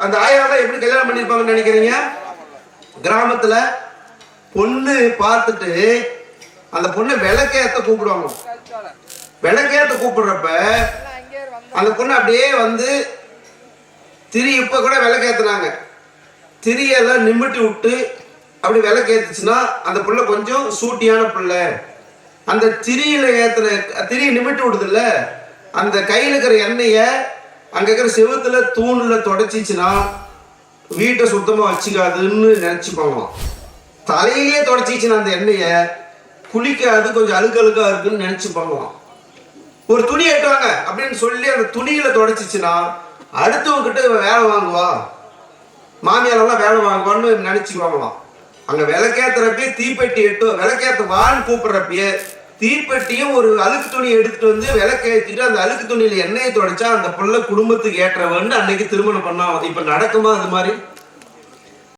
அந்த ஆயாவெல்லாம் எப்படி கல்யாணம் பண்ணிருப்பாங்கன்னு நினைக்கிறீங்க? கிராமத்துல பொண்ணு பார்த்துட்டு அந்த பொண்ணை விளக்கேத்த கூப்பிடுவாங்க. விளக்கேத்த கூப்பிடுறப்ப அந்த பொண்ணு அப்படியே வந்து திரி, இப்ப கூட விளக்கேத்துனாங்க, திரியெல்லாம் நிமிட்டி விட்டு அப்படி விளக்கேத்துச்சுன்னா அந்த புள்ள கொஞ்சம் சூட்டியான புள்ள. அந்த திரியில ஏத்துன திரி நிமிட்டி விடுதுல்ல, அந்த கையில் இருக்கிற எண்ணெய அங்க இருக்கிற செவுத்துல தூணுல தொடச்சிச்சுன்னா வீட்டை சுத்தமா வச்சுக்காதுன்னு நினைச்சுப்பாங்க. தலையிலேயே தொடச்சிச்சுன்னா அந்த எண்ணெய குளிக்காது, கொஞ்சம் அழுக்கழுக்கா இருக்குன்னு நினைச்சுப்பாங்க. ஒரு துணி எட்டுவாங்க அப்படின்னு சொல்லி அந்த துணியில தொடச்சிச்சுன்னா அடுத்தவங்க கிட்ட வேலை வாங்குவா, மாமியாரெல்லாம் வேலை வாங்குவான்னு நினைச்சுக்குவாங்களாம். அங்க விளக்கேத்துறப்பே தீப்பெட்டி எட்டு விளக்கேத்த வான்னு கூப்பிடுறப்பயே தீப்பெட்டியும் ஒரு அழுக்கு துணி எடுத்துட்டு வந்து விளக்கேற்றிட்டு அந்த அழுக்கு துணியில எண்ணெயை தொடச்சா அந்த புள்ள குடும்பத்துக்கு ஏற்றவன்னு அன்னைக்கு திருமணம் பண்ணா. இப்ப நடக்குமா அது மாதிரி?